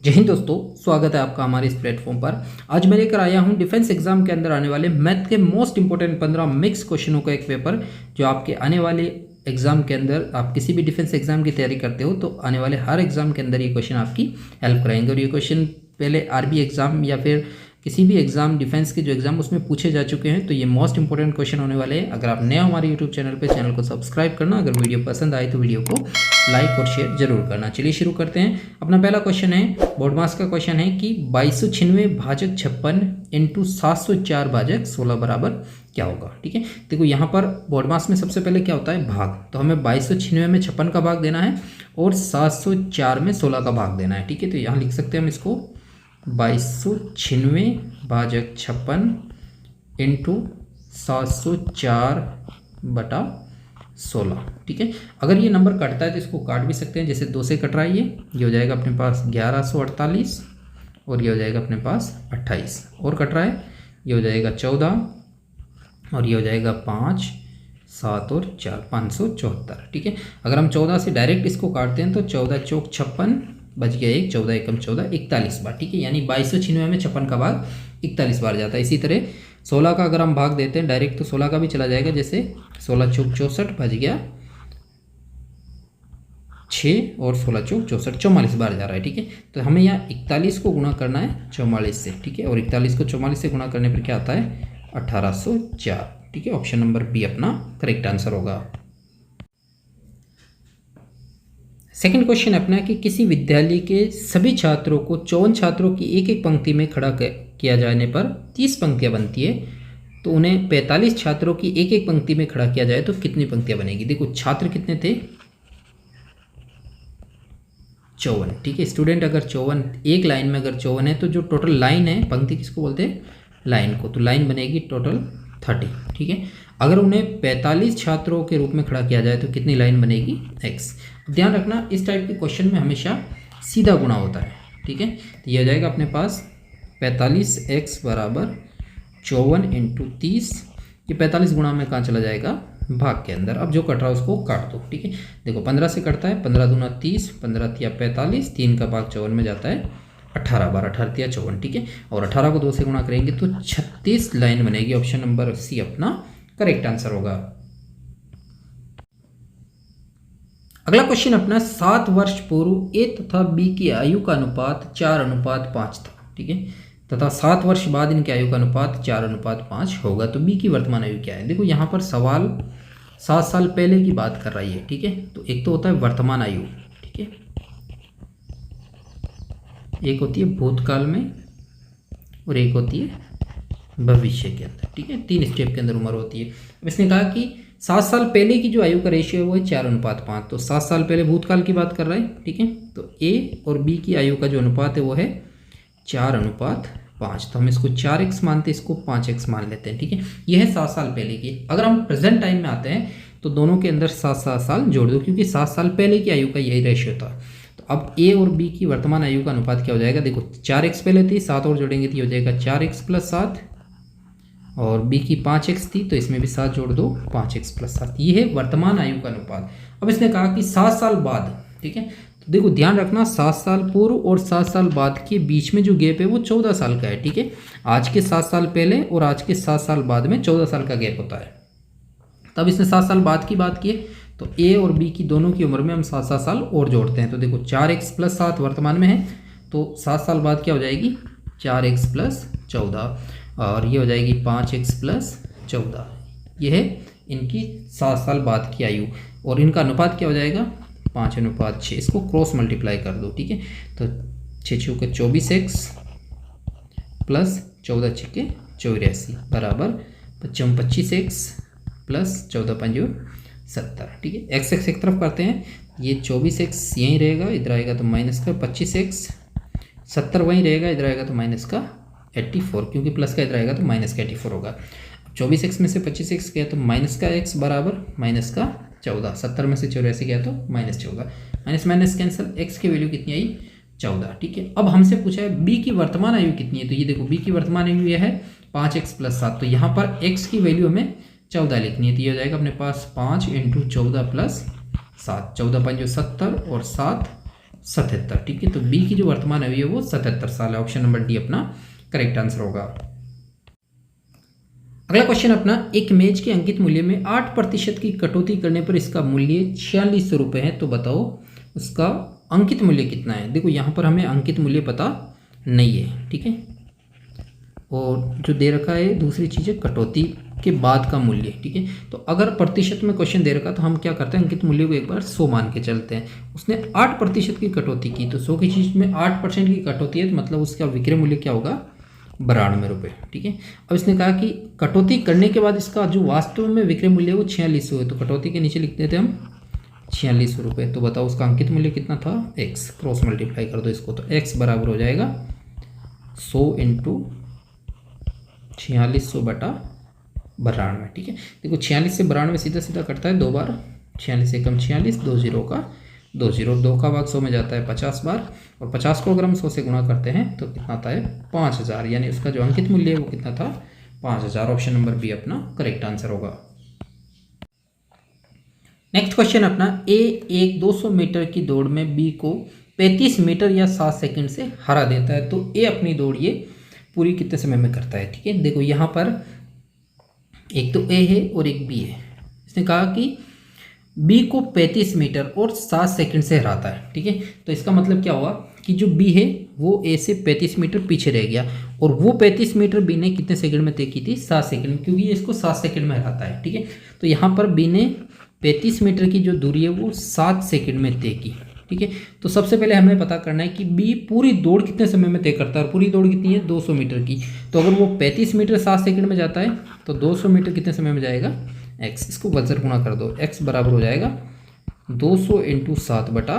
जय हिंद दोस्तों, स्वागत है आपका हमारे इस प्लेटफॉर्म पर। आज मैं लेकर आया हूं डिफेंस एग्जाम के अंदर आने वाले मैथ के मोस्ट इंपोर्टेंट 15 मिक्स क्वेश्चनों का एक पेपर, जो आपके आने वाले एग्जाम के अंदर, आप किसी भी डिफेंस एग्जाम की तैयारी करते हो तो आने वाले हर एग्जाम के अंदर ये क्वेश्चन आपकी हेल्प कराएंगे। और ये क्वेश्चन पहले आर्मी एग्जाम या फिर किसी भी एग्जाम, डिफेंस के जो एग्जाम उसमें पूछे जा चुके हैं, तो ये मोस्ट इंपोर्टेंट क्वेश्चन होने वाले हैं। अगर आप नए हो हमारे यूट्यूब चैनल पे, चैनल को सब्सक्राइब करना, अगर वीडियो पसंद आए तो वीडियो को लाइक और शेयर जरूर करना। चलिए शुरू करते हैं। अपना पहला क्वेश्चन है, बोर्ड मास का क्वेश्चन है कि 2296 भाजक 56 इंटू 704 भाजक 16 बराबर क्या होगा। ठीक है, देखो यहाँ पर बोर्ड मास में सबसे पहले क्या होता है, भाग। तो हमें 2296 में 56 का भाग देना है और 704 में 16 का भाग देना है। ठीक है, तो यहाँ लिख सकते हैं हम इसको 2296 भाजक 56 इंटू 704 बटा 16। ठीक है, अगर ये नंबर कटता है तो इसको काट भी सकते हैं, जैसे 2 से कट रहा है, ये हो जाएगा अपने पास 1148 और ये हो जाएगा अपने पास 28, और कट रहा है, ये हो जाएगा 14 और ये हो जाएगा 5, 7 और 4 574। ठीक है, अगर हम 14 से डायरेक्ट इसको काटते हैं तो 14 चौक 56 बच गया 1, 14 एकम 14, 41 बार। ठीक है, यानी 2296 में 56 का भाग 41 बार जाता है। इसी तरह 16 का अगर हम भाग देते हैं डायरेक्ट तो 16 का भी चला जाएगा, जैसे 16 चौक 64 बच गया 6 और 16 चौक 64, 44 बार जा रहा है। ठीक है, तो हमें यहाँ 41 को गुणा करना है 44 से। ठीक है, और 41 को 44 से गुणा करने पर क्या आता है, 1804। ठीक है, ऑप्शन नंबर बी अपना करेक्ट आंसर होगा। सेकंड क्वेश्चन अपना कि किसी विद्यालय के सभी छात्रों को 54 छात्रों की एक एक पंक्ति में खड़ा किया जाने पर 30 पंक्तियां बनती है, तो उन्हें 45 छात्रों की एक एक पंक्ति में खड़ा किया जाए तो कितनी पंक्तियां बनेगी। देखो छात्र कितने थे, 54। ठीक है, स्टूडेंट अगर 54, एक लाइन में अगर 54 है तो जो टोटल लाइन है, पंक्ति किसको बोलते हैं, लाइन को, तो लाइन बनेगी टोटल 30। ठीक है, अगर उन्हें 45 छात्रों के रूप में खड़ा किया जाए तो कितनी लाइन बनेगी, x। ध्यान रखना इस टाइप के क्वेश्चन में हमेशा सीधा गुणा होता है। ठीक है, तो ये हो जाएगा अपने पास 45x बराबर 54 इंटू 30। ये 45 गुणा में कहाँ चला जाएगा, भाग के अंदर। अब जो कट रहा है उसको काट दो। ठीक है, देखो 15 से कटता है, 15 दूना 30, 15 तिया 45, 3 का भाग 54 में जाता है 18 बार, 18 तिया 54। ठीक है, और 18 को 2 से गुणा करेंगे तो 36 लाइन बनेगी। ऑप्शन नंबर सी अपना करेक्ट आंसर होगा। अगला क्वेश्चन अपना 7 वर्ष पूर्व ए तथा बी की आयु का अनुपात 4:5 था। ठीक है, तथा 7 वर्ष बाद इनकी आयु का अनुपात 4:5 होगा, तो बी की वर्तमान आयु क्या है। देखो यहाँ पर सवाल 7 साल पहले की बात कर रही है। ठीक है, तो एक तो होता है वर्तमान आयु, ठीक है, एक होती है भूतकाल में और एक होती है भविष्य के अंदर। ठीक है, 3 स्टेप के अंदर उम्र होती है। अब इसने कहा कि 7 साल पहले की जो आयु का रेशियो है वो है 4:5, तो 7 साल पहले भूतकाल की बात कर रहा है। ठीक है, तो ए और बी की आयु का जो अनुपात है वो है 4:5, तो हम इसको 4x मानते हैं, इसको 5x मान लेते हैं। ठीक है, यह है 7 साल पहले की। अगर हम प्रेजेंट टाइम में आते हैं तो दोनों के अंदर 7-7 साल जोड़ दो, क्योंकि 7 साल पहले की आयु का यही रेशियो था। तो अब ए और बी की वर्तमान आयु का अनुपात क्या हो जाएगा, देखो 4x पहले थी, 7 और जोड़ेंगे तो ये हो जाएगा 4x + 7, और बी की 5x थी तो इसमें भी 7 जोड़ दो, 5x + 7। ये है वर्तमान आयु का अनुपात। अब इसने कहा कि 7 साल बाद, ठीक है, तो देखो ध्यान रखना 7 साल पूर्व और 7 साल बाद के बीच में जो गैप है वो 14 साल का है। ठीक है, आज के 7 साल पहले और आज के 7 साल बाद में 14 साल का गैप होता है। तब इसने 7 साल बाद की बात की है, तो ए और बी की दोनों की उम्र में हम 7-7 साल और जोड़ते हैं। तो देखो 4x + 7 वर्तमान में है, तो 7 साल बाद क्या हो जाएगी, 4x + 14, और ये हो जाएगी 5x + 14। ये है इनकी 7 साल बाद की आयु, और इनका अनुपात क्या हो जाएगा, 5:6। इसको क्रॉस मल्टीप्लाई कर दो। ठीक है, तो 6 × 24x + 14 × 84 बराबर 25x + 14 70। ठीक है, x एक तरफ करते हैं, ये 24x यहीं रहेगा, इधर आएगा तो माइनस का 25x, 70 वहीं रहेगा, इधर आएगा तो माइनस का 84, क्योंकि प्लस का इधर आएगा तो माइनस का 84 होगा। 24x में से 25x गया तो माइनस का x बराबर माइनस का 14, 70 में से 84 गया तो -14, माइनस माइनस कैंसिल, x की वैल्यू कितनी आई, 14। ठीक है, अब हमसे पूछा है b की वर्तमान आयु कितनी है, तो ये देखो b की वर्तमान आयु ये है 5x + 7, तो यहाँ पर x की वैल्यू हमें 14 लिखनी है, तो ये हो जाएगा अपने पास 5 × 14 + 7, 14 × 5 = 70 और 7 77, ठीक है। तो बी की जो वर्तमान आयु है वो 77 साल है। ऑप्शन नंबर डी अपना करेक्ट आंसर होगा। अगला क्वेश्चन अपना, एक मेज के अंकित मूल्य में 8% की कटौती करने पर इसका मूल्य 4600 रुपये है, तो बताओ उसका अंकित मूल्य कितना है। देखो यहाँ पर हमें अंकित मूल्य पता नहीं है, ठीक है। और जो दे रखा है दूसरी चीज़ है कटौती के बाद का मूल्य, ठीक है। तो अगर प्रतिशत में क्वेश्चन दे रखा तो हम क्या करते हैं, अंकित मूल्य को एक बार 100 मान के चलते हैं। उसने 8% की कटौती की, तो 100 की चीज़ में 8% की कटौती है, तो मतलब उसका विक्रय मूल्य क्या होगा, 92 रुपये, ठीक है। अब इसने कहा कि कटौती करने के बाद इसका जो वास्तव में विक्रय मूल्य है वो 4600 है, तो कटौती के नीचे लिख देते हैं हम 4600 रुपये। तो बताओ उसका अंकित मूल्य कितना था, x, क्रॉस मल्टीप्लाई कर दो इसको, तो x बराबर हो जाएगा 100 इंटू 4600 बटा 92, ठीक है। देखो 46 से 92 सीधा सीधा कटता है 2 बार, 46 से कम 46, 2 0 का 2 0, 2 का भाग 100 में जाता है 50 बार, और 50 को अगर हम 100 से गुणा करते हैं तो कितना आता है 5000, यानी उसका जो अंकित मूल्य है वो कितना था 5000। ऑप्शन नंबर बी अपना करेक्ट आंसर होगा। नेक्स्ट क्वेश्चन अपना, ए एक 200 मीटर की दौड़ में बी को 35 मीटर या 7 सेकंड से हरा देता है, तो ए अपनी दौड़ ये पूरी कितने समय में करता है, ठीक है। देखो यहाँ पर एक तो ए है और एक बी है। इसने कहा कि बी को 35 मीटर और 7 सेकंड से हराता है, ठीक है। तो इसका मतलब क्या हुआ कि जो बी है वो ए से 35 मीटर पीछे रह गया, और वो 35 मीटर बी ने कितने सेकंड में तय की थी, 7 सेकंड, क्योंकि ये इसको 7 सेकंड में हराता है, ठीक है। तो यहाँ पर बी ने 35 मीटर की जो दूरी है वो 7 सेकंड में तय की, ठीक है। तो सबसे पहले हमें पता करना है कि बी पूरी दौड़ कितने समय में तय करता है, और पूरी दौड़ कितनी है 200 मीटर की। तो अगर वो 35 मीटर 7 सेकंड में जाता है तो 200 मीटर कितने समय में जाएगा, x, इसको वज्र गुणा कर दो, x बराबर हो जाएगा 200 इंटू 7 बटा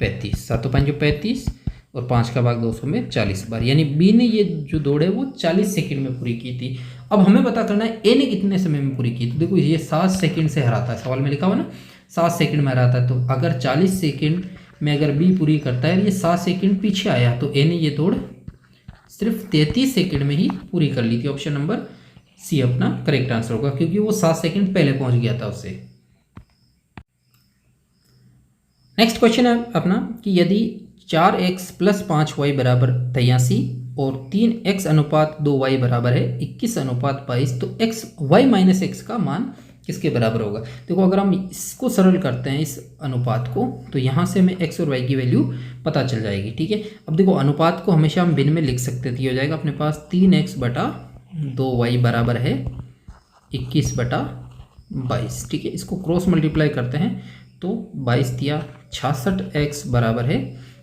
35, 7 5 35, और 5 का भाग 200 में 40 बार, यानी बी ने ये जो दौड़ है वो 40 सेकंड में पूरी की थी। अब हमें पता करना है ए ने कितने समय में पूरी की। तो देखो ये 7 सेकंड से हराता है, सवाल में लिखा हुआ ना 7 सेकंड में हराता है, तो अगर 40 सेकंड में अगर बी पूरी करता है, ये 7 सेकंड पीछे आया, तो ए ने ये दौड़ सिर्फ 33 सेकंड में ही पूरी कर ली थी। ऑप्शन नंबर सी अपना करेक्ट आंसर होगा, क्योंकि वो 7 सेकंड पहले पहुंच गया था उससे। नेक्स्ट क्वेश्चन है अपना कि यदि 4x प्लस 5y बराबर 83 और 3x अनुपात 2y बराबर है 21 अनुपात 22, तो x y माइनस एक्स का मान किसके बराबर होगा। देखो अगर हम इसको सरल करते हैं इस अनुपात को, तो यहाँ से हमें x और y की वैल्यू पता चल जाएगी, ठीक है। अब देखो अनुपात को हमेशा हम भिन्न में लिख सकते थे, हो जाएगा अपने पास 3x बटा 2y बराबर है 21 बटा 22, ठीक है। इसको क्रॉस मल्टीप्लाई करते हैं तो 22 दिया 66, x बराबर है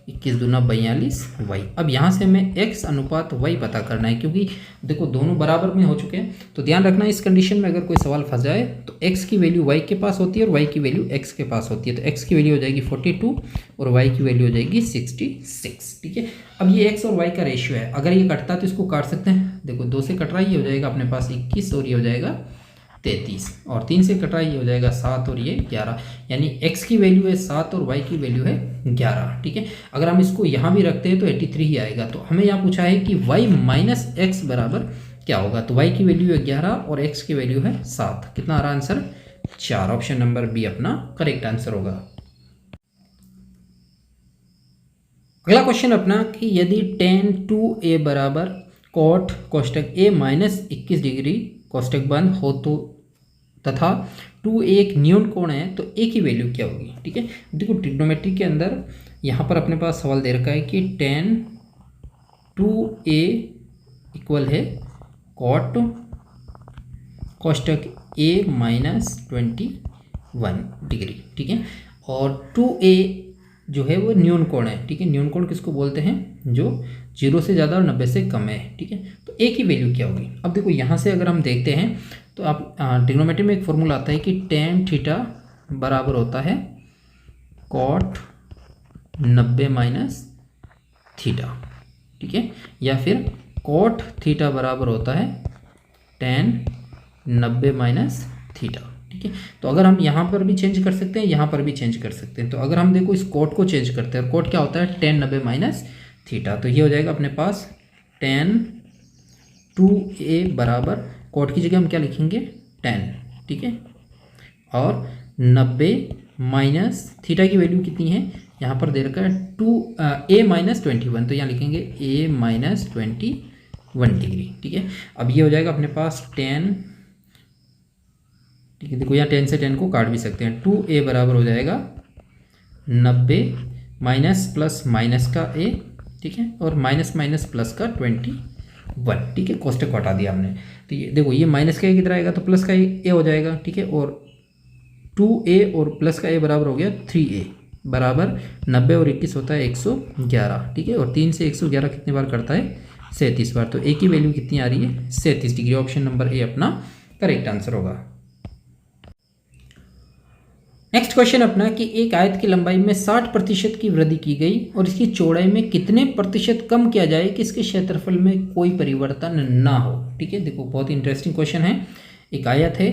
21 दूना 42 y। अब यहाँ से हमें x अनुपात y पता करना है, क्योंकि देखो दोनों बराबर में हो चुके हैं। तो ध्यान रखना इस कंडीशन में अगर कोई सवाल फंस जाए तो x की वैल्यू y के पास होती है और y की वैल्यू x के पास होती है। तो x की वैल्यू हो जाएगी 42 और y की वैल्यू हो जाएगी 66, ठीक है। अब ये x और y का रेशियो है, अगर ये कटता है तो इसको काट सकते हैं। देखो 2 से कट रहा है, ये हो जाएगा अपने पास 21 और ये हो जाएगा 33, और 3 से कटा ये हो जाएगा 7 और ये 11, यानी x की वैल्यू है 7 और y की वैल्यू है 11, ठीक है। अगर हम इसको यहाँ भी रखते हैं तो 83 ही आएगा। तो हमें यहाँ पूछा है कि y माइनस एक्स बराबर क्या होगा, तो y की वैल्यू है 11 और x की वैल्यू है 7, कितना आ रहा आंसर 4। ऑप्शन नंबर बी अपना करेक्ट आंसर होगा। अगला क्वेश्चन अपना कि यदि tan 2a बराबर कॉट कोष्टक a माइनस 21 डिग्री कोष्टक बंद हो तो तथा 2a एक न्यून कोण है, तो a की वैल्यू क्या होगी, ठीक है। देखो ट्रिग्नोमेट्री के अंदर यहाँ पर अपने पास सवाल दे रखा है कि tan 2a इक्वल है कॉट कोष्टक a माइनस 21 डिग्री, ठीक है। और 2a जो है वो न्यून कोण है, ठीक है। न्यून कोण किसको बोलते हैं, जो 0 से ज़्यादा और 90 से कम है, ठीक है। तो a की वैल्यू क्या होगी। अब देखो यहाँ से अगर हम देखते हैं तो आप ट्रिग्नोमेट्री में एक फॉर्मूला आता है कि tan थीटा बराबर होता है कॉट 90 माइनस थीटा, ठीक है, या फिर कॉट थीटा बराबर होता है tan 90 माइनस थीटा, ठीक है। तो अगर हम यहाँ पर भी चेंज कर सकते हैं, यहाँ पर भी चेंज कर सकते हैं। तो अगर हम देखो इस कोट को चेंज करते हैं, और कोट क्या होता है tan 90 माइनस थीटा, तो ये हो जाएगा अपने पास tan 2a बराबर कोट की जगह हम क्या लिखेंगे tan, ठीक है, और 90 माइनस थीटा की वैल्यू कितनी है यहाँ पर दे रखा है A-21, तो यहाँ लिखेंगे A-21 डिग्री। ठीक है, अब ये हो जाएगा अपने पास 10। ठीक है, देखो यहाँ 10 से 10 को काट भी सकते हैं। 2A बराबर हो जाएगा 90 माइनस प्लस माइनस का A, ठीक है, और माइनस माइनस प्लस का 21। ठीक है, कोष्टक हटा दिया हमने। तो ये देखो ये माइनस का A किधर आएगा, तो प्लस का A हो जाएगा। ठीक है, और 2A और प्लस का A बराबर हो गया 3A बराबर 90 और 21 होता है 111। ठीक है, और 3 से 111 कितनी बार करता है, 37 बार। तो A की वैल्यू कितनी आ रही है, 37 डिग्री। ऑप्शन नंबर ए अपना करेक्ट आंसर होगा। नेक्स्ट क्वेश्चन अपना कि एक आयत की लंबाई में 60% की वृद्धि की गई और इसकी चौड़ाई में कितने प्रतिशत कम किया जाए कि इसके क्षेत्रफल में कोई परिवर्तन ना हो। ठीक है, देखो बहुत ही इंटरेस्टिंग क्वेश्चन है। एक आयत है,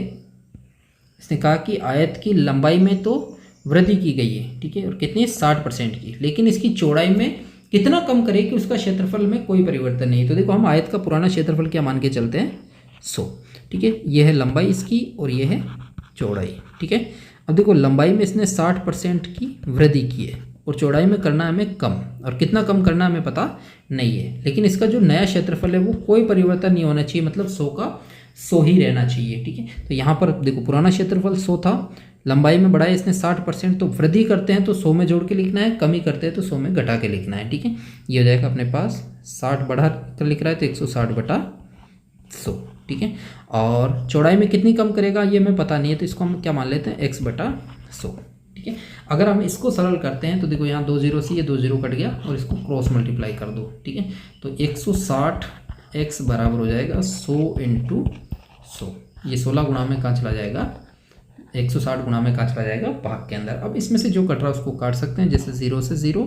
इसने कहा कि आयत की लंबाई में तो वृद्धि की गई है, ठीक है, और कितनी 60% की, लेकिन इसकी चौड़ाई में कितना कम करे कि उसका क्षेत्रफल में कोई परिवर्तन नहीं। तो देखो हम आयत का पुराना क्षेत्रफल क्या मान के चलते हैं, 100। ठीक है, यह है लंबाई इसकी और यह है चौड़ाई। ठीक है, अब देखो लंबाई में इसने 60% की वृद्धि की है और चौड़ाई में करना है हमें कम, और कितना कम करना हमें पता नहीं है, लेकिन इसका जो नया क्षेत्रफल है वो कोई परिवर्तन नहीं होना चाहिए, मतलब 100 का 100 ही रहना चाहिए। ठीक है, तो यहाँ पर देखो पुराना क्षेत्रफल 100 था, लंबाई में बढ़ाया इसने 60%, तो वृद्धि करते हैं तो 100 में जोड़ के लिखना है, कमी करते हैं तो 100 में घटा के लिखना है। ठीक है, ये हो जाएगा अपने पास 60 बढ़ा कर लिख रहा है तो 160/100। ठीक है, और चौड़ाई में कितनी कम करेगा ये हमें पता नहीं है, तो इसको हम क्या मान लेते हैं, x/100। ठीक है, अगर हम इसको सरल करते हैं तो देखो यहाँ 2 0 से ये 2 0 कट गया और इसको क्रॉस मल्टीप्लाई कर दो। ठीक है, तो 160x बराबर हो जाएगा 100 × 100। ये 16 गुणा में कहाँ चला जाएगा, 160 गुणा में कहाँ चला जाएगा, भाग के अंदर। अब इसमें से जो कट रहा है उसको काट सकते हैं, जैसे 0 से 0,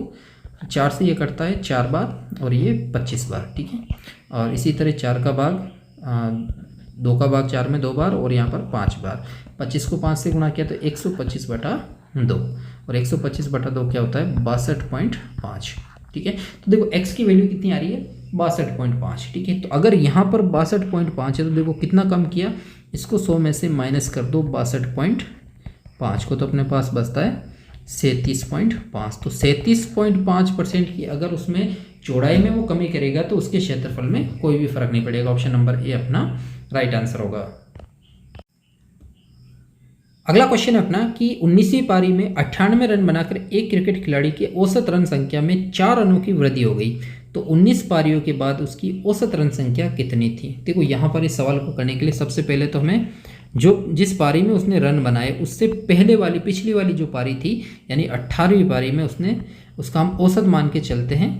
4 से ये कटता है 4 बार और ये 25 बार। ठीक है, और इसी तरह 4 का भाग 2 का भाग 4 में 2 बार और यहाँ पर 5 बार। 25 को 5 से गुणा किया तो 125/2, और 125/2 क्या होता है, 62.5। ठीक है, तो देखो x की वैल्यू कितनी आ रही है, 62.5। ठीक है, तो अगर यहाँ पर 62.5 है तो देखो कितना कम किया, इसको 100 में से माइनस कर दो 62.5 को, तो अपने पास बचता है 37.5। तो 37.5% की अगर उसमें चौड़ाई में वो कमी करेगा तो उसके क्षेत्रफल में कोई भी फर्क नहीं पड़ेगा। ऑप्शन नंबर ए अपना राइट आंसर होगा। अगला क्वेश्चन अपना कि 19वीं पारी में 98 रन बनाकर एक क्रिकेट खिलाड़ी के औसत रन संख्या में 4 रनों की वृद्धि हो गई, तो 19 पारियों के बाद उसकी औसत रन संख्या कितनी थी। देखो यहाँ पर इस सवाल को करने के लिए सबसे पहले तो हमें जिस पारी में उसने रन बनाए उससे पहले वाली पिछली वाली जो पारी थी यानी 18वीं पारी में उसका हम औसत मान के चलते हैं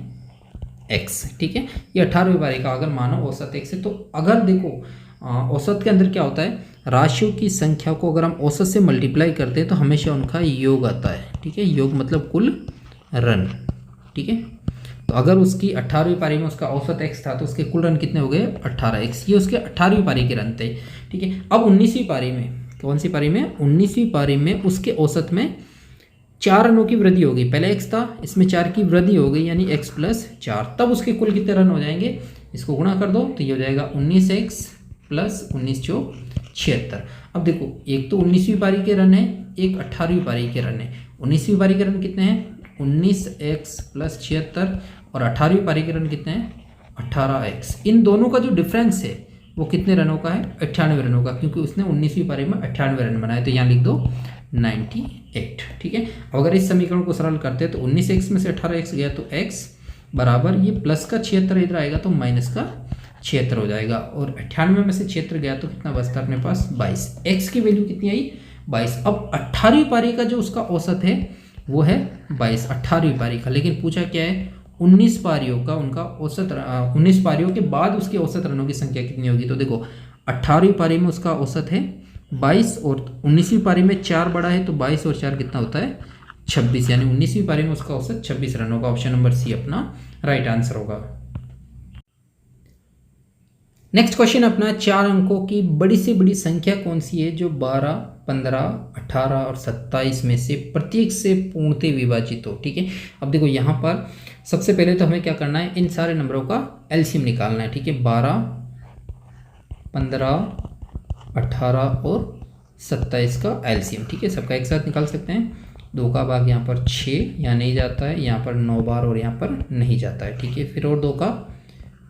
x। ठीक है, ये 18वीं पारी का अगर मानो औसत x है, तो अगर देखो औसत के अंदर क्या होता है, राशियों की संख्या को अगर हम औसत से मल्टीप्लाई करते हैं तो हमेशा उनका योग आता है। ठीक है, योग मतलब कुल रन। ठीक है, तो अगर उसकी 18वीं पारी में उसका औसत x था तो उसके कुल रन कितने हो गए, 18x। ये उसके 18वीं पारी के रन थे। ठीक है, अब 19वीं पारी में, कौन सी पारी में, 19वीं पारी में उसके औसत में 4 रनों की वृद्धि हो गई। पहले x था, इसमें 4 की वृद्धि हो गई यानी x+4, तब उसके कुल कितने रन हो जाएंगे, इसको गुणा कर दो तो ये हो जाएगा 19x + 19 × 76। अब देखो एक तो 19वीं पारी के रन है, एक 18वीं पारी के रन है। 19वीं पारी के रन कितने हैं, 19x + 76, और 18वीं पारी के रन कितने हैं, 18x। इन दोनों का जो डिफरेंस है वो कितने रनों का है, 98 रनों का, क्योंकि उसने 19वीं पारी में 98 रन बनाए, तो यहाँ लिख दो 98। ठीक है, अगर इस समीकरण को सरल करते हैं तो 19x में से 18x गया तो x बराबर ये प्लस का 76 इधर आएगा तो माइनस का 76 हो जाएगा, और 98 में से 76 गया तो कितना बचता है अपने पास 22। x की वैल्यू कितनी आई, 22। अब 18वीं पारी का जो उसका औसत है वो है 22, 18वीं पारी का, लेकिन पूछा क्या है 19 पारियों का उनका औसत, 19 पारियों के बाद उसके औसत रनों की संख्या कितनी होगी। तो देखो 18वीं पारी में उसका औसत है 22 और 19वीं पारी में 4 बड़ा है तो 22 और 4 कितना होता है 26, यानी 19वीं पारी में उसका औसत 26 रन होगा। ऑप्शन नंबर सी अपना राइट आंसर होगा। नेक्स्ट क्वेश्चन अपना 4 अंकों की बड़ी से बड़ी संख्या कौन सी है जो 12, 15, 18 और 27 में से प्रत्येक से पूर्णतः विभाजित हो। ठीक है, अब देखो यहाँ पर सबसे पहले तो हमें क्या करना है, इन सारे नंबरों का एलसीएम निकालना है। ठीक है, 12, 15, 18 और 27 का एलसीएम। ठीक है, सबका एक साथ निकाल सकते हैं। 2 का भाग यहाँ पर 6, यहाँ नहीं जाता है, यहाँ पर 9 बार और यहाँ पर नहीं जाता है, ठीक है। फिर और 2 का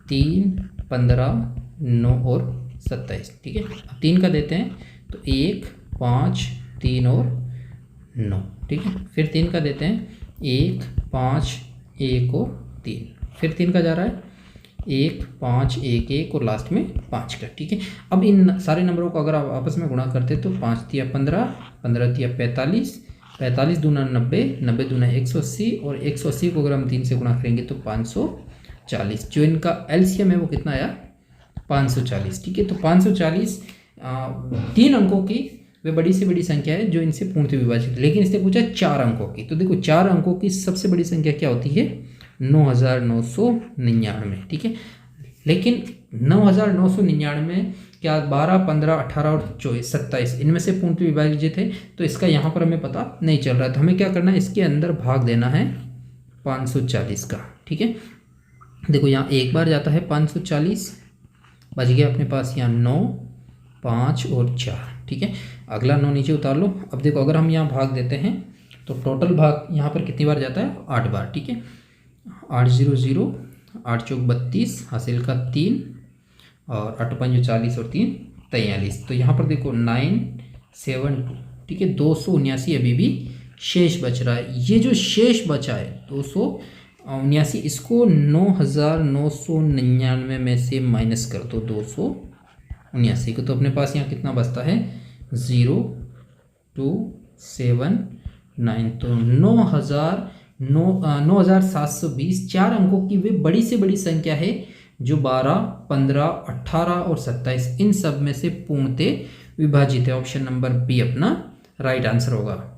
3, 15, 9 और 27, ठीक है। अब 3 का देते हैं तो 1, 5, 3 और 9, ठीक है। फिर 3 का देते हैं 1, 5, 1 और 3, फिर 3 का जा रहा है 1, 5, 1, 1 और लास्ट में 5 का, ठीक है। अब इन सारे नंबरों को अगर आप आपस में गुणा करते तो 5 तिया 15, 15 तिया 45, 45 दूना 90, 90 दूना 180 और 180 को अगर हम 3 से गुणा करेंगे तो 540। जो इनका एलसीएम है वो कितना आया 540, ठीक है। तो 540 3 अंकों की वे बड़ी से बड़ी संख्या है जो इनसे पूर्णतः विभाजित है, लेकिन इसने पूछा 4 अंकों की। तो देखो 4 अंकों की सबसे बड़ी संख्या क्या होती है 9999, ठीक है। लेकिन 9999 क्या 12, 15, 18 और 24, 27 इनमें से पूर्णतः विभाजित है, तो इसका यहाँ पर हमें पता नहीं चल रहा है। तो हमें क्या करना है, इसके अंदर भाग देना है 540 का, ठीक है। देखो यहाँ एक बार जाता है 540, बच गया अपने पास यहाँ 9, 5 और 4, ठीक है। अगला 9 नीचे उतार लो। अब देखो अगर हम यहाँ भाग देते हैं तो टोटल भाग यहाँ पर कितनी बार जाता है 8 बार, ठीक है। 8 0 0, 8 चौक 32, हासिल का 3 और 8 5 40 और 3 43। तो यहाँ पर देखो 972, ठीक है। 279 अभी भी शेष बच रहा है। ये जो शेष बचा है 279, इसको 9999 में से माइनस कर दो 279 को, तो अपने पास यहाँ कितना बचता है 0279। तो 9720 4 अंकों की वे बड़ी से बड़ी संख्या है जो 12, 15, 18 और 27 इन सब में से पूर्णतः विभाजित है। ऑप्शन नंबर बी अपना राइट आंसर होगा।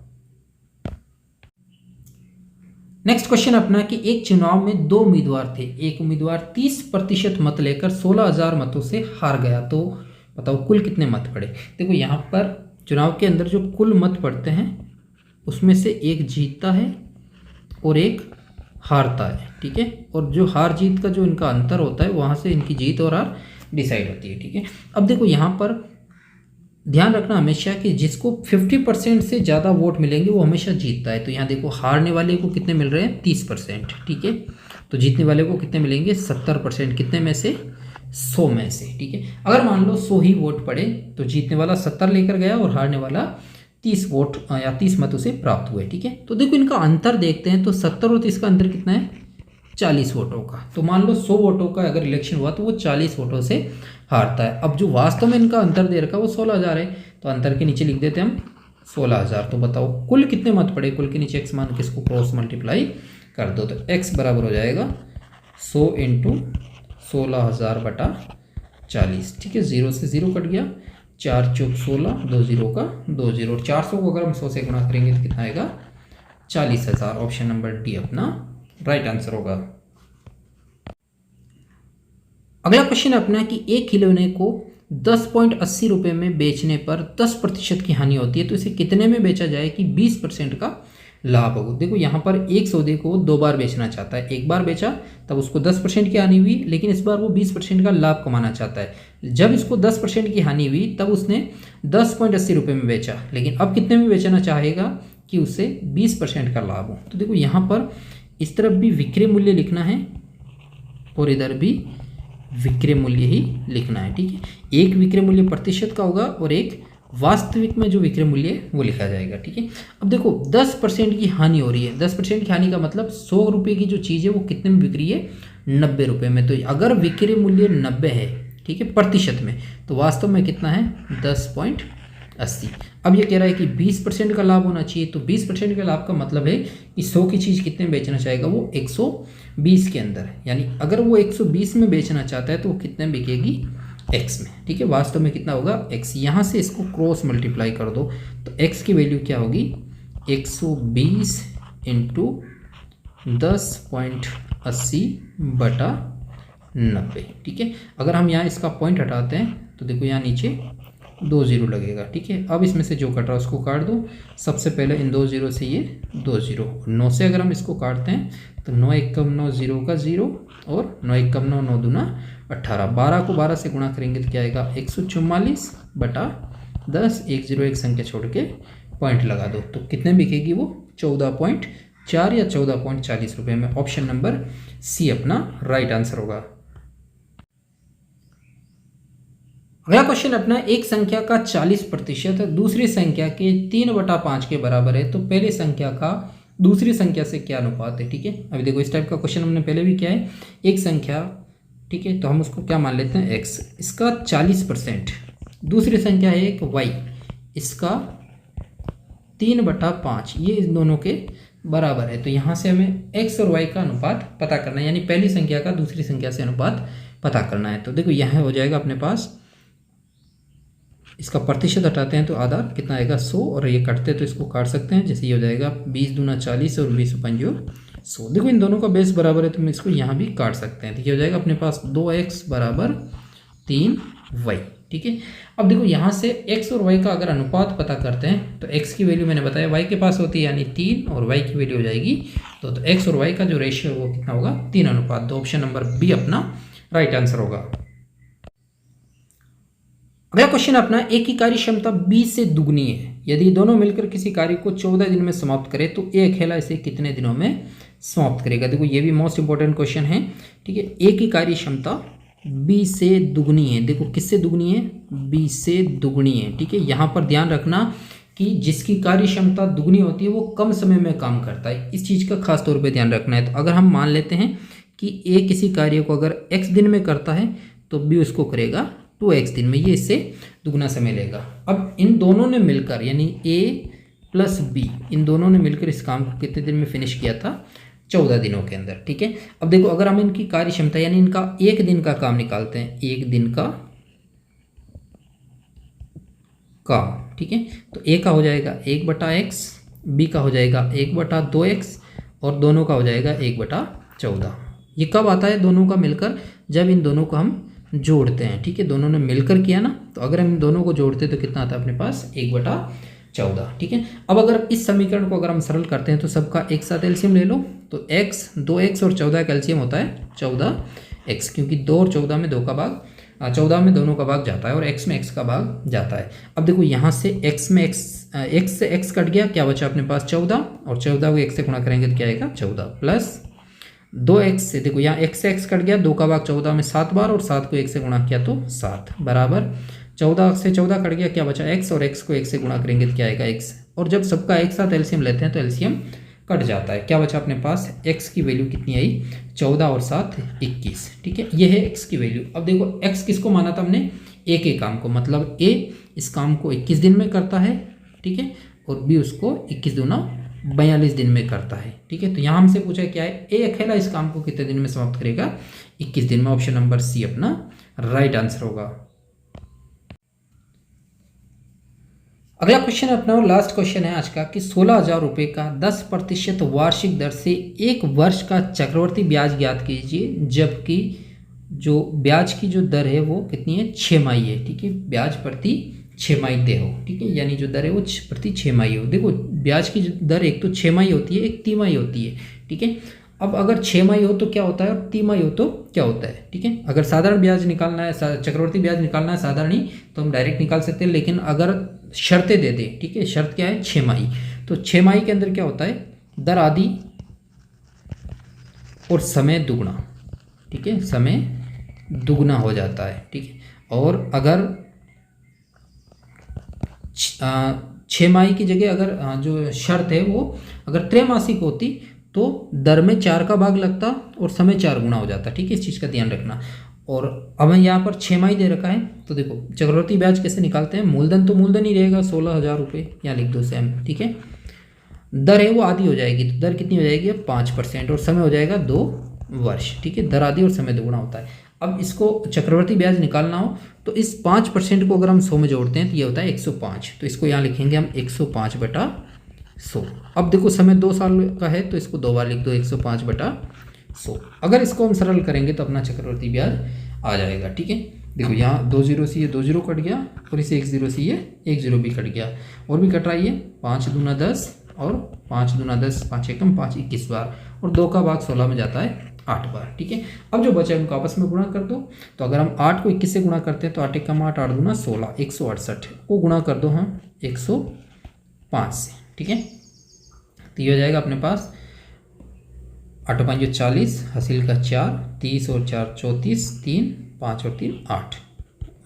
नेक्स्ट क्वेश्चन अपना कि एक चुनाव में 2 उम्मीदवार थे, एक उम्मीदवार 30% मत लेकर 16,000 मतों से हार गया, तो बताओ कुल कितने मत पड़े। देखो यहाँ पर चुनाव के अंदर जो कुल मत पड़ते हैं उसमें से एक जीतता है और एक हारता है, ठीक है। और जो हार जीत का जो इनका अंतर होता है वहाँ से इनकी जीत और हार डिसाइड होती है, ठीक है। अब देखो यहाँ पर ध्यान रखना हमेशा कि जिसको 50% से ज़्यादा वोट मिलेंगे वो हमेशा जीतता है। तो यहाँ देखो हारने वाले को कितने मिल रहे हैं 30%, ठीक है। तो जीतने वाले को कितने मिलेंगे 70%, कितने में से 100 में से, ठीक है। अगर मान लो 100 ही वोट पड़े तो जीतने वाला 70 लेकर गया और हारने वाला 30 वोट या 30 मत उसे प्राप्त हुए, ठीक है। तो देखो इनका अंतर देखते हैं, तो 70 और 30 का अंतर कितना है 40 वोटों का। तो मान लो 100 वोटों का अगर इलेक्शन हुआ तो वो 40 वोटों से हारता है। अब जो वास्तव में इनका अंतर दे रखा है वो 16,000 है, तो अंतर के नीचे लिख देते हैं हम 16,000। तो बताओ कुल कितने मत पड़े, कुल के नीचे x मान के इसको क्रॉस मल्टीप्लाई कर दो, तो x बराबर हो जाएगा 100 × 16,000 बटा 40, ठीक है। 0 से 0 कट गया, 4 चौक 16, 2 0 का 2 0, और 400 को अगर हम 100 से गुणा करेंगे तो कितना आएगा 40,000। ऑप्शन नंबर डी अपना राइट आंसर होगा। अगला क्वेश्चन अपना कि एक खिलौने को 10.80 रुपये में बेचने पर 10% की हानि होती है, तो इसे कितने में बेचा जाए कि 20% का लाभ हो। देखो यहाँ पर एक सौदे को 2 बार बेचना चाहता है, एक बार बेचा तब उसको 10% की हानि हुई, लेकिन इस बार वो 20% का लाभ कमाना चाहता है। जब इसको 10% की हानि हुई तब उसने 10.80 रुपये में बेचा, लेकिन अब कितने में बेचना चाहेगा कि उसे 20% का लाभ हो। तो देखो यहाँ पर इस तरफ भी विक्रय मूल्य लिखना है और इधर भी विक्रय मूल्य ही लिखना है, ठीक है। एक विक्रय मूल्य प्रतिशत का होगा और एक वास्तविक में जो विक्रय मूल्य है वो लिखा जाएगा, ठीक है। अब देखो 10% की हानि हो रही है, 10% की हानि का मतलब 100 रुपये की जो चीज़ है वो कितने में बिक रही है 90 रुपये में। तो अगर विक्रय मूल्य 90 है, ठीक है, प्रतिशत में, तो वास्तव में कितना है 10.80। अब ये कह रहा है कि 20% का लाभ होना चाहिए, तो 20% का लाभ का मतलब है कि 100 की चीज़ कितने में बेचना चाहेगा वो 120 के अंदर, यानी अगर वो 120 में बेचना चाहता है तो वो कितने में बिकेगी x में, ठीक है। वास्तव में कितना होगा x, यहाँ से इसको क्रॉस मल्टीप्लाई कर दो तो x की वैल्यू क्या होगी 120 × 10.80 बटा 90, ठीक है। अगर हम यहाँ इसका पॉइंट हटाते हैं तो देखो यहाँ नीचे 2 0 लगेगा, ठीक है। अब इसमें से जो कट रहा है उसको काट दो। सबसे पहले इन 2 0 से ये 2 0, 9 से अगर हम इसको काटते हैं तो 9 1 कम 9 0 का 0 और 9 1 कम 9 9 दूना 18, 12 को 12 से गुणा करेंगे तो क्या आएगा 144 बटा 10, 1 0 एक संख्या छोड़ के पॉइंट लगा दो, तो कितने बिकेगी वो 14.4 या 14.40 में। ऑप्शन नंबर सी अपना राइट आंसर होगा। अगला क्वेश्चन अपना, एक संख्या का 40% दूसरी संख्या के 3/5 के बराबर है, तो पहली संख्या का दूसरी संख्या से क्या अनुपात है। ठीक है, अभी देखो इस टाइप का क्वेश्चन हमने पहले भी किया है। एक संख्या, ठीक है, तो हम उसको क्या मान लेते हैं, x, इसका 40%, दूसरी संख्या है एक y, इसका 3/5, ये इस दोनों के बराबर है। तो यहाँ से हमें x और y का अनुपात पता करना है, यानी पहली संख्या का दूसरी संख्या से अनुपात पता करना है। तो देखो यहाँ हो जाएगा अपने पास, इसका प्रतिशत हटाते हैं तो आधा कितना आएगा 100, और ये कटते तो इसको काट सकते हैं, जैसे ये हो जाएगा 20 दूना 40 और 20 पंजो 100। देखो इन दोनों का बेस बराबर है तो हम इसको यहाँ भी काट सकते हैं। तो ये हो जाएगा अपने पास 2x बराबर 3y। ठीक है, अब देखो यहाँ से x और y का अगर अनुपात पता करते हैं तो x की वैल्यू मैंने बताया y के पास होती है, यानी 3, और y की वैल्यू हो जाएगी तो x और y का जो रेशियो है वो कितना होगा, 3:2। ऑप्शन नंबर बी अपना राइट आंसर होगा। अगला क्वेश्चन अपना, एक की कार्य क्षमता 20 से दुगनी है, यदि दोनों मिलकर किसी कार्य को 14 दिन में समाप्त करें तो ए अकेला इसे कितने दिनों में समाप्त करेगा। देखो ये भी मोस्ट इंपॉर्टेंट क्वेश्चन है। ठीक है, ए की कार्य क्षमता 20 से दुगनी है। देखो किससे दुगनी है, 20 से दुगनी है। ठीक है, यहाँ पर ध्यान रखना कि जिसकी कार्य क्षमता दुगनी होती है वो कम समय में काम करता है, इस चीज़ का खास तौर पर ध्यान रखना है। तो अगर हम मान लेते हैं कि ए किसी कार्य को अगर x दिन में करता है तो बी उसको करेगा 2x दिन में, ये इससे दुगना समय लेगा। अब इन दोनों ने मिलकर, यानी a प्लस b, इन दोनों ने मिलकर इस काम को कितने दिन में फिनिश किया था, 14 दिनों के अंदर। ठीक है, अब देखो अगर हम इनकी कार्य क्षमता यानी इनका एक दिन का काम निकालते हैं, एक दिन का काम, ठीक है, तो a का हो जाएगा 1/x, b का हो जाएगा 1/2x, और दोनों का हो जाएगा 1/14। ये कब आता है दोनों का मिलकर, जब इन दोनों को हम जोड़ते हैं। ठीक है, दोनों ने मिलकर किया ना, तो अगर हम इन दोनों को जोड़ते हैं तो कितना आता है अपने पास, 1/14। ठीक है, अब अगर इस समीकरण को अगर हम सरल करते हैं तो सबका एक साथ एलसीएम ले लो, तो x, 2x और 14 का एलसीएम होता है 14x, क्योंकि 2 और 14 में 2 का भाग, 14 में दोनों का भाग जाता है और x में x का भाग जाता है। अब देखो यहाँ से x में x से x कट गया, क्या बचा अपने पास 14, और 14 को x से गुणा करेंगे तो क्या आएगा 14, प्लस 2x से, देखो यहाँ x से x कट गया, 2 का भाग 14 में 7 बार, और 7 को 1 से गुणा किया तो 7, बराबर 14 से 14 कट गया, क्या बचा x, और x को 1 से गुणा करेंगे तो क्या आएगा x, और जब सबका एक साथ एलसीएम लेते हैं तो एलसीएम कट जाता है। क्या बचा अपने पास, x की वैल्यू कितनी आई, 14 और 7 21। ठीक है, ये है x की वैल्यू। अब देखो x किसको माना था हमने, a के काम को, मतलब a इस काम को 21 दिन में करता है। ठीक है, और b उसको 21 दूना 42 दिन में करता है। ठीक है, तो यहाँ हमसे पूछा क्या है, ए अकेला इस काम को कितने दिन में समाप्त करेगा, 21 दिन में। ऑप्शन नंबर सी अपना राइट आंसर होगा। अगला क्वेश्चन अपना और लास्ट क्वेश्चन है आज का, कि 16,000 रुपये का 10% वार्षिक दर से 1 वर्ष का चक्रवर्ती ब्याज ज्ञात कीजिए, जबकि जो ब्याज की जो दर है वो कितनी है, 6 माही है। ठीक है, ब्याज प्रति 6 माही दे हो। ठीक है, यानी जो दर है वो प्रति 6 माही हो। देखो ब्याज की दर एक तो 6 माही होती है, एक तिमाही होती है। ठीक है, अब अगर 6 माही हो तो क्या होता है, और तिमाही हो तो क्या होता है। ठीक है, अगर साधारण ब्याज निकालना है, चक्रवर्ती ब्याज निकालना है साधारण ही, तो हम डायरेक्ट निकाल सकते हैं, लेकिन अगर शर्तें दे दे, ठीक है, शर्त क्या है, 6 माही, तो 6 माही के अंदर क्या होता है, दर आधी और समय दुगना। ठीक है, समय दुगना हो जाता है। ठीक है, और अगर 6 माही की जगह अगर जो शर्त है वो अगर त्रैमासिक होती तो दर में 4 का भाग लगता और समय 4 गुना हो जाता। ठीक है, इस चीज़ का ध्यान रखना। और अब यहाँ पर 6 माही दे रखा है, तो देखो चक्रवर्ती ब्याज कैसे निकालते हैं, मूलधन तो मूलधन ही रहेगा 16,000 रुपये, यहाँ लिख दो सेम। ठीक है, दर है वो आधी हो जाएगी, तो दर कितनी हो जाएगी 5%, और समय हो जाएगा 2 वर्ष। ठीक है, दर आधी और समय दोगुना होता है। अब इसको चक्रवर्ती ब्याज निकालना हो तो इस 5% को अगर हम 100 में जोड़ते हैं तो ये होता है 105, तो इसको यहाँ लिखेंगे हम 105/100। अब देखो समय 2 साल का है तो इसको 2 बार लिख दो, 105/100। अगर इसको हम सरल करेंगे तो अपना चक्रवर्ती ब्याज आ जाएगा। ठीक है, देखो यहाँ 2 0 से ये 2 0 कट गया, और इसे 1 0 से ये 1 0 भी कट गया, और भी कट रहा है, 5 दूना 10 और 5 दूना 10, 5 एकम 5 21 बार, और 2 का भाग 16 में जाता है 8 बार। ठीक है, अब जो बचा है उनको आपस में गुणा कर दो, तो अगर हम 8 को 21 से गुणा करते हैं तो 8 एकम 8, 8 दूना 16, 168 को गुणा कर दो हम 105 से। ठीक है, तो ये हो जाएगा अपने पास 8×5 40, हासिल का 4, 30 और 4 34, 3 5 और 3 8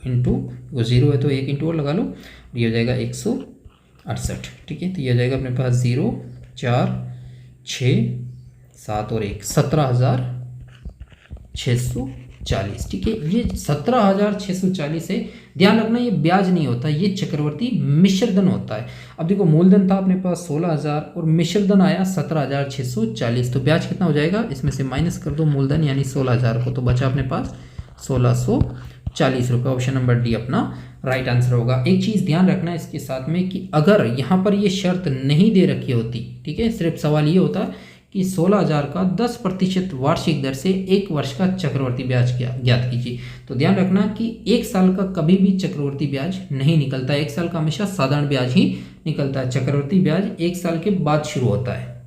इंटू, वो 0 है तो 1 इंटू और लगा लो, ये हो जाएगा 168। ठीक है, तो ये हो जाएगा अपने पास 0 4 6 7 और 1 17,640। ठीक है, ये 17,640 है। ध्यान रखना ये ब्याज नहीं होता, ये चक्रवर्ती मिश्रधन होता है। अब देखो मूलधन था अपने पास 16,000 और मिश्रधन आया 17,640, तो ब्याज कितना हो जाएगा, इसमें से माइनस कर दो मूलधन यानी 16,000 को, तो बचा अपने पास 1,640 रुपये। ऑप्शन नंबर डी अपना राइट आंसर होगा। एक चीज़ ध्यान रखना है इसके साथ में कि अगर यहाँ पर ये शर्त नहीं दे रखी होती, ठीक है, सिर्फ सवाल ये होता कि 16,000 का 10% वार्षिक दर से 1 वर्ष का चक्रवर्ती ब्याज ज्ञात कीजिए, तो ध्यान रखना कि 1 साल का कभी भी चक्रवर्ती ब्याज नहीं निकलता, 1 साल का हमेशा साधारण ब्याज ही निकलता है। चक्रवर्ती ब्याज 1 साल के बाद शुरू होता है।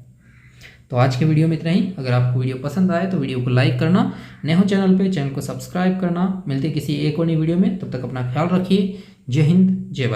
तो आज के वीडियो में इतना ही। अगर आपको वीडियो पसंद आए तो वीडियो को लाइक करना, नए हो चैनल पे चैनल को सब्सक्राइब करना। मिलते किसी एक और नई वीडियो में, तब तक अपना ख्याल रखिए। जय हिंद, जय भारत।